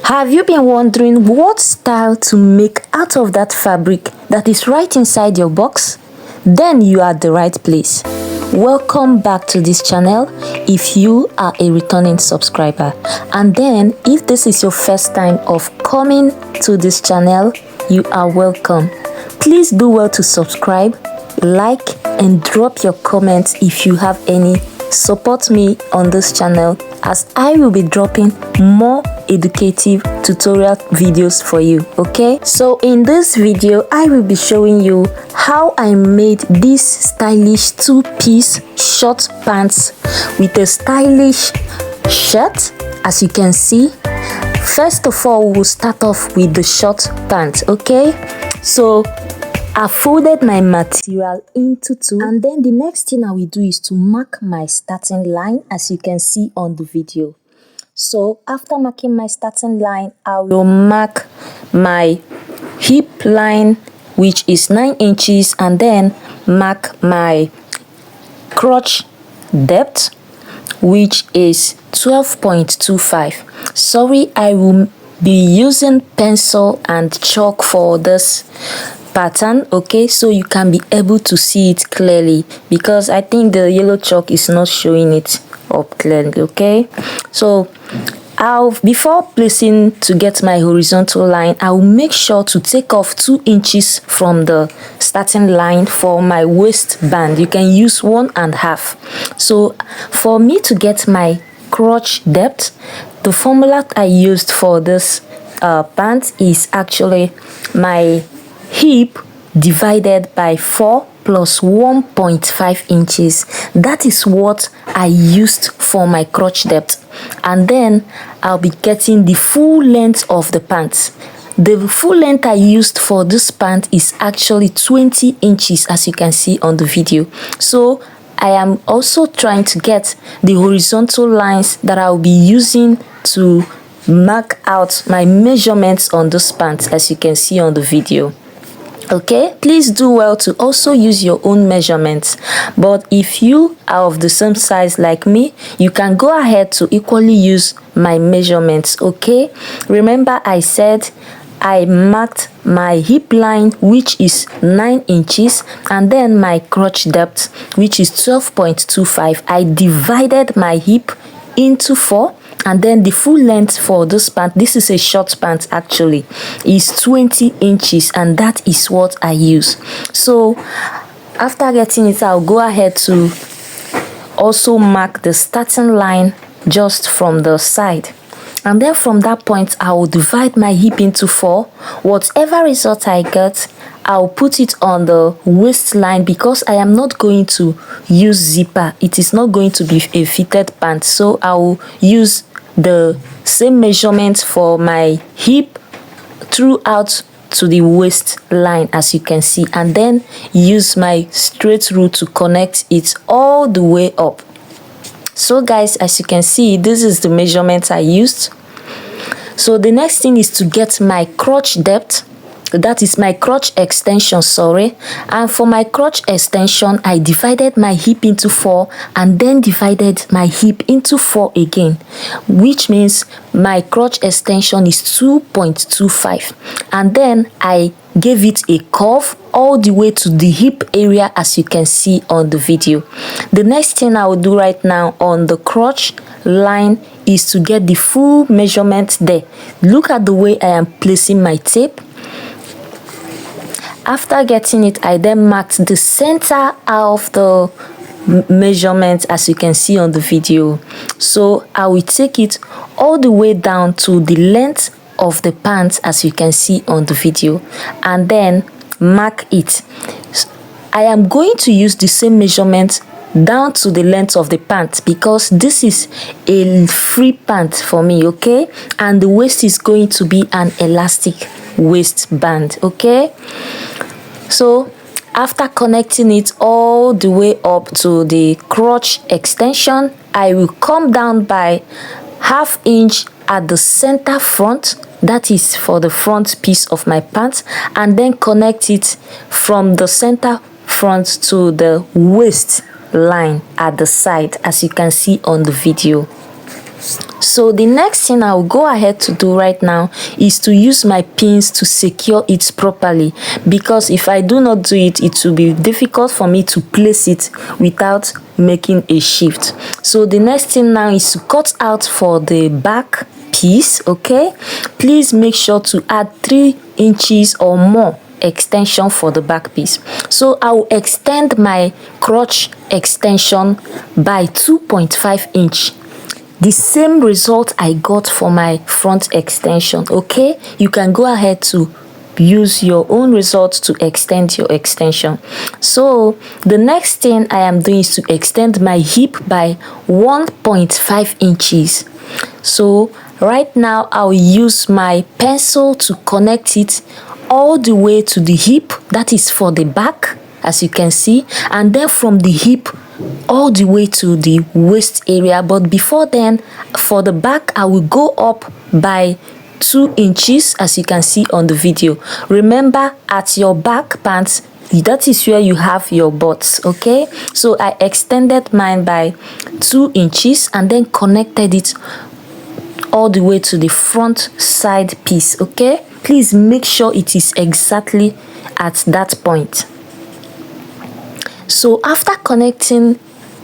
Have you been wondering what style to make out of that fabric that is right inside your box? Then you are at the right place. Welcome back to this channel if you are a returning subscriber, and then if this is your first time of coming to this channel, you are welcome. Please do well to subscribe, like, and drop your comments if you have any. Support me on this channel as I will be dropping more educative tutorial videos for you. Okay, so in this video I will be showing you how I made this stylish two-piece short pants with a stylish shirt. As you can see, first of all we'll start off with the short pants. Okay, so I folded my material into two, and then the next thing I will do is to mark my starting line, as you can see on the video. So after marking my starting line, I will mark my hip line, which is 9 inches, and then mark my crotch depth, which is 12.25. Sorry, I will be using pencil and chalk for this pattern, okay, so you can be able to see it clearly, because I think the yellow chalk is not showing it up clearly. Okay, so before placing to get my horizontal line, I will make sure to take off 2 inches from the starting line for my waistband. You can use 1.5. So for me to get my crotch depth, the formula I used for this pant is actually my hip divided by 4 plus 1.5 inches. That is what I used for my crotch depth, and then I'll be getting the full length of the pants. The full length I used for this pant is actually 20 inches, as you can see on the video. So I am also trying to get the horizontal lines that I'll be using to mark out my measurements on this pant, as you can see on the video. Okay, please do well to also use your own measurements, but if you are of the same size like me, you can go ahead to equally use my measurements. Okay, remember I said I marked my hip line, which is 9 inches, and then my crotch depth, which is 12.25. I divided my hip into 4, and then the full length for this pant, this is a short pant actually, is 20 inches, and that is what I use. So after getting it, I'll go ahead to also mark the starting line just from the side, and then from that point I will divide my hip into 4. Whatever result I get, I'll put it on the waistline, because I am not going to use zipper. It is not going to be a fitted pant, so I will use the same measurement for my hip throughout to the waistline, as you can see, and then use my straight rule to connect it all the way up. So guys, as you can see, this is the measurement I used. So the next thing is to get my crotch depth, that is my crotch extension, sorry. And for my crotch extension, I divided my hip into 4 and then divided my hip into 4 again, which means my crotch extension is 2.25, and then I gave it a curve all the way to the hip area, as you can see on the video. The next thing I will do right now on the crotch line is to get the full measurement there. Look at the way I am placing my tape. After getting it, I then marked the center of the measurement, as you can see on the video. So I will take it all the way down to the length of the pants, as you can see on the video, and then mark it. I am going to use the same measurement down to the length of the pant, because this is a free pant for me, okay, and the waist is going to be an elastic waistband. Okay, so after connecting it all the way up to the crotch extension, I will come down by ½ inch at the center front, that is for the front piece of my pants, and then connect it from the center front to the waist line at the side, as you can see on the video. So the next thing I'll go ahead to do right now is to use my pins to secure it properly, because if I do not do it, it will be difficult for me to place it without making a shift. So the next thing now is to cut out for the back piece. Okay, please make sure to add 3 inches or more extension for the back piece. So I will extend my crotch extension by 2.5 inch, the same result I got for my front extension. Okay, you can go ahead to use your own results to extend your extension. So the next thing I am doing is to extend my hip by 1.5 inches. So right now I'll use my pencil to connect it all the way to the hip, that is for the back, as you can see, and then from the hip all the way to the waist area. But before then, for the back, I will go up by 2 inches, as you can see on the video. Remember, at your back pants, that is where you have your butts. Okay, so I extended mine by 2 inches and then connected it all the way to the front side piece. Okay, please make sure it is exactly at that point. So after connecting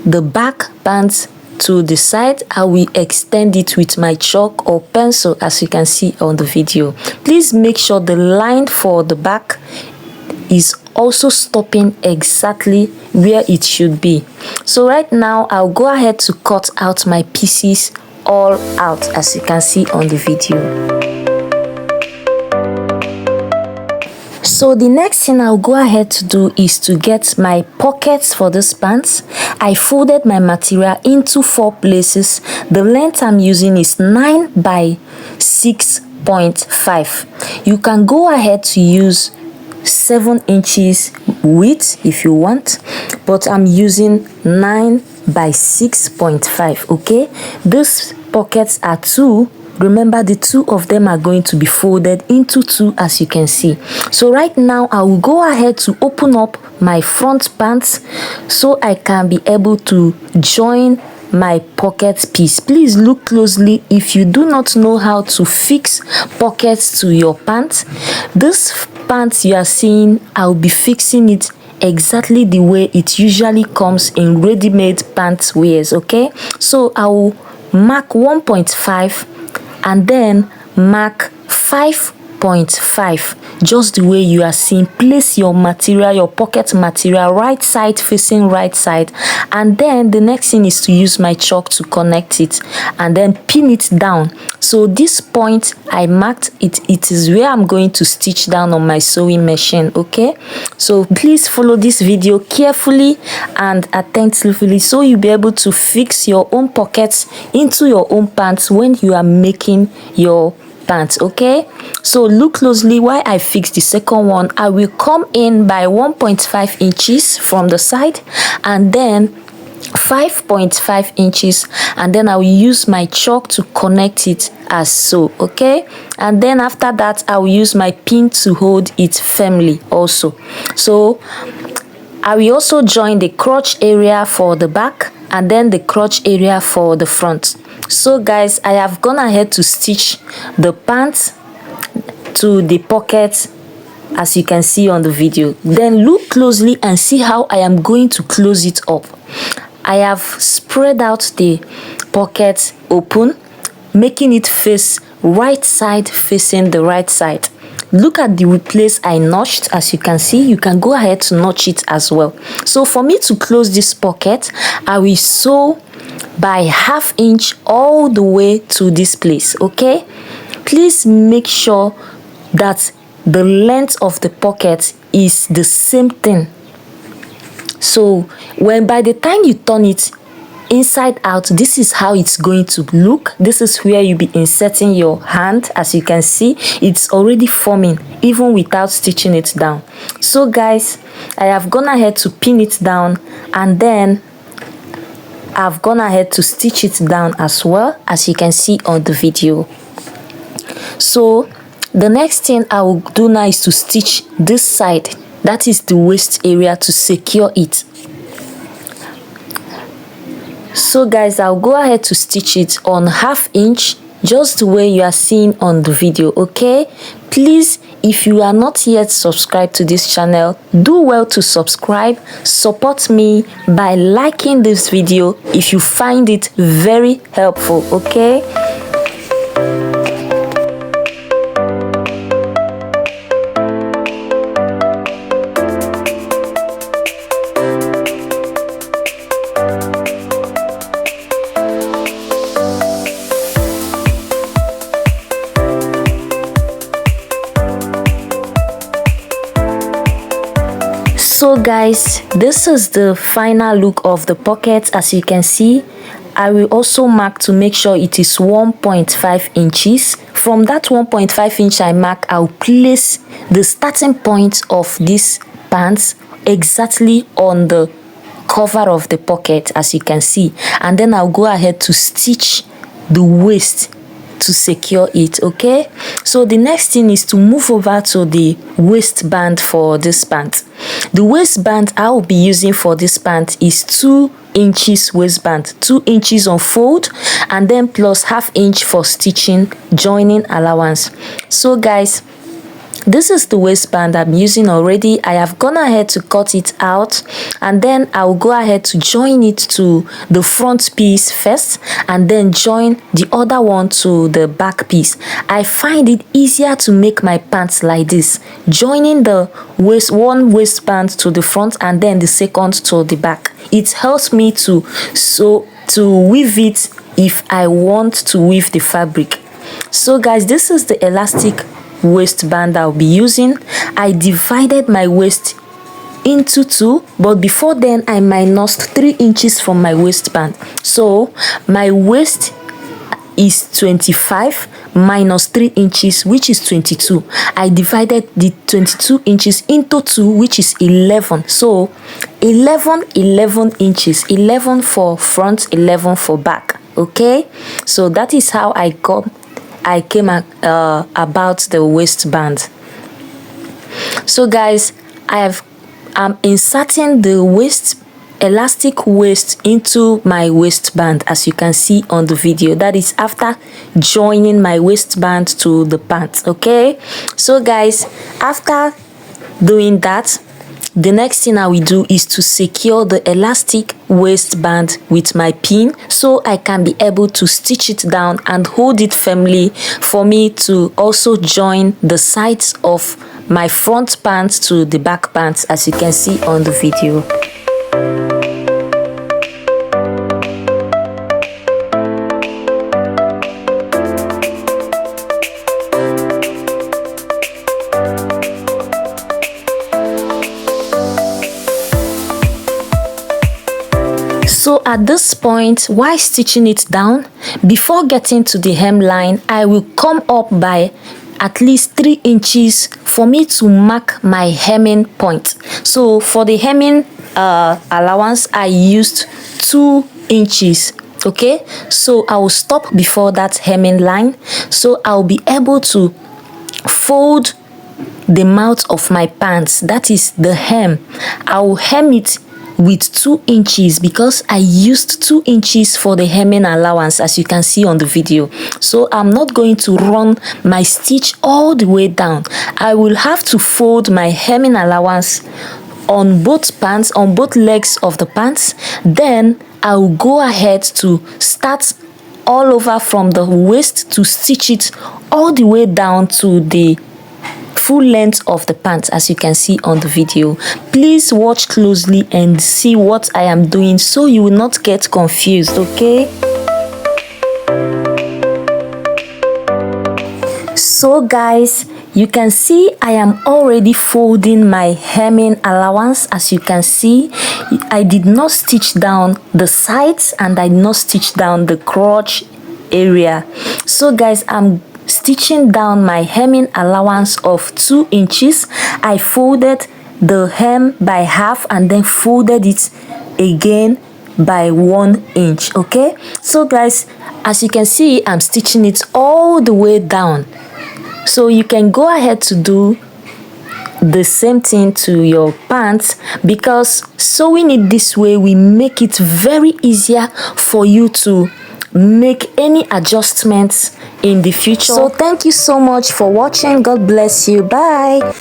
the back bands to the side, I will extend it with my chalk or pencil, as you can see on the video. Please make sure the line for the back is also stopping exactly where it should be. So right now I'll go ahead to cut out my pieces all out, as you can see on the video. So the next thing I'll go ahead to do is to get my pockets for this pants. I folded my material into 4 places. The length I'm using is 9 by 6.5. You can go ahead to use 7 inches width if you want, but I'm using 9 by 6.5. okay, these pockets are 2. Remember, the 2 of them are going to be folded into 2, as you can see. So right now I will go ahead to open up my front pants so I can be able to join my pocket piece. Please look closely if you do not know how to fix pockets to your pants. This pants you are seeing, I'll be fixing it exactly the way it usually comes in ready-made pants wears. Okay, so I will mark 1.5 and then mark 5.5, just the way you are seeing. Place your material, your pocket material, right side facing right side, and then the next thing is to use my chalk to connect it and then pin it down. So this point I marked it is where I'm going to stitch down on my sewing machine. Okay, so please follow this video carefully and attentively so you'll be able to fix your own pockets into your own pants when you are making your pants. Okay, so look closely while I fix the second one. I will come in by 1.5 inches from the side and then 5.5 inches, and then I will use my chalk to connect it as so. Okay, and then after that I will use my pin to hold it firmly also. So I will also join the crotch area for the back and then the crotch area for the front. So guys, I have gone ahead to stitch the pants to the pockets, as you can see on the video. Then look closely and see how I am going to close it up. I have spread out the pocket open, making it face right side facing the right side. Look at the place I notched. As you can see, you can go ahead to notch it as well. So for me to close this pocket, I will sew by 1/2 inch all the way to this place. Okay, please make sure that the length of the pocket is the same thing. So when by the time you turn it inside out, this is how it's going to look. This is where you'll be inserting your hand. As you can see, it's already forming even without stitching it down. So guys, I have gone ahead to pin it down and then I've gone ahead to stitch it down as well, as you can see on the video. So the next thing I will do now is to stitch this side, that is the waist area, to secure it. So guys, I'll go ahead to stitch it on 1/2 inch, just the way you are seeing on the video. Okay, please, if you are not yet subscribed to this channel, do well to subscribe. Support me by liking this video if you find it very helpful. Okay. So guys, this is the final look of the pocket. As you can see, I will also mark to make sure it is 1.5 inches. From that 1.5 inch I mark, I'll place the starting point of this pants exactly on the cover of the pocket, as you can see, and then I'll go ahead to stitch the waist to secure it. Okay, so the next thing is to move over to the waistband for this pant. The waistband I will be using for this pant is 2 inches waistband, 2 inches on fold, and then plus 1/2 inch for stitching joining allowance. So guys, this is the waistband I'm using already. I have gone ahead to cut it out, and then I'll go ahead to join it to the front piece first, and then join the other one to the back piece. I find it easier to make my pants like this, joining the one waistband to the front and then the second to the back. It helps me to weave it if I want to weave the fabric. So guys, this is the elastic waistband I'll be using. I divided my waist into 2, but before then I minused 3 inches from my waistband. So my waist is 25 minus 3 inches, which is 22. I divided the 22 inches into 2, which is 11. So 11 inches, 11 for front, 11 for back. Okay, so that is how I came about the waistband. So guys, I'm inserting the elastic waist into my waistband, as you can see on the video. That is after joining my waistband to the pants. Okay, so guys, after doing that, the next thing I will do is to secure the elastic waistband with my pin, so I can be able to stitch it down and hold it firmly for me to also join the sides of my front pants to the back pants, as you can see on the video. So at this point, while stitching it down, before getting to the hemline, I will come up by at least 3 inches for me to mark my hemming point. So for the hemming allowance, I used 2 inches. Okay, so I will stop before that hemming line, so I'll be able to fold the mouth of my pants, that is the hem. I will hem it with 2 inches because I used 2 inches for the hemming allowance, as you can see on the video. So I'm not going to run my stitch all the way down. I will have to fold my hemming allowance on both pants, on both legs of the pants. Then I will go ahead to start all over from the waist to stitch it all the way down to the full length of the pants, as you can see on the video. Please watch closely and see what I am doing so you will not get confused. Okay, so guys, you can see I am already folding my hemming allowance. As you can see, I did not stitch down the sides and I did not stitch down the crotch area. So guys, I'm stitching down my hemming allowance of 2 inches. I folded the hem by half and then folded it again by 1 inch. Okay, so guys, as you can see, I'm stitching it all the way down. So you can go ahead to do the same thing to your pants, because sewing it this way will make it very easier for you to make any adjustments in the future. So thank you so much for watching. God bless you. Bye.